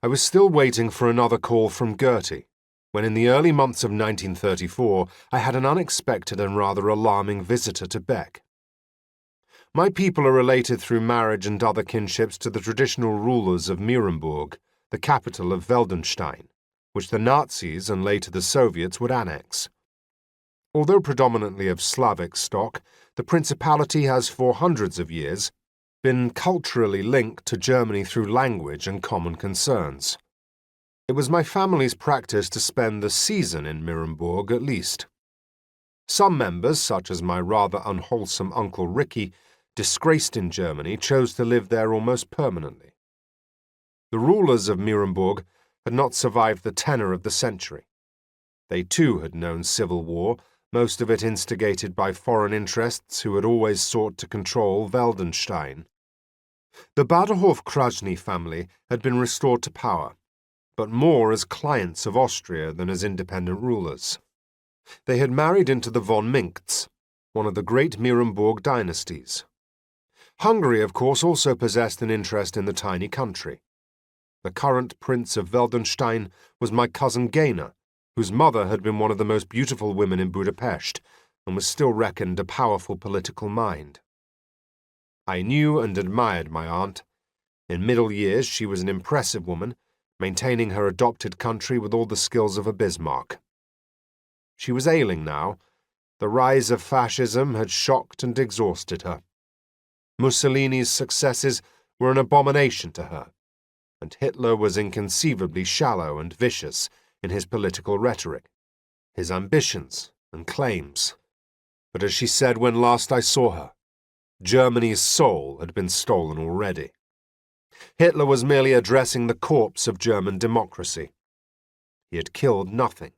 I was still waiting for another call from Gertie, when in the early months of 1934 I had an unexpected and rather alarming visitor to Beck. My people are related through marriage and other kinships to the traditional rulers of Mirenburg, the capital of Weldenstein, which the Nazis and later the Soviets would annex. Although predominantly of Slavic stock, the principality has for hundreds of years been culturally linked to Germany through language and common concerns. It was my family's practice to spend the season in Mirenburg at least. Some members, such as my rather unwholesome Uncle Ricky, disgraced in Germany, chose to live there almost permanently. The rulers of Mirenburg had not survived the tenor of the century. They too had known civil war, most of it instigated by foreign interests who had always sought to control Weldenstein. The Baderhof-Krajny family had been restored to power, but more as clients of Austria than as independent rulers. They had married into the von Mincks, one of the great Mirenburg dynasties. Hungary, of course, also possessed an interest in the tiny country. The current Prince of Weldenstein was my cousin Gaina, whose mother had been one of the most beautiful women in Budapest and was still reckoned a powerful political mind. I knew and admired my aunt. In middle years she was an impressive woman, maintaining her adopted country with all the skills of a Bismarck. She was ailing now. The rise of fascism had shocked and exhausted her. Mussolini's successes were an abomination to her, and Hitler was inconceivably shallow and vicious in his political rhetoric, his ambitions and claims. But as she said when last I saw her, Germany's soul had been stolen already. Hitler was merely addressing the corpse of German democracy. He had killed nothing.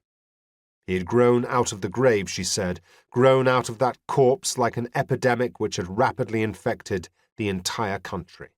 He had grown out of the grave, she said, grown out of that corpse like an epidemic which had rapidly infected the entire country.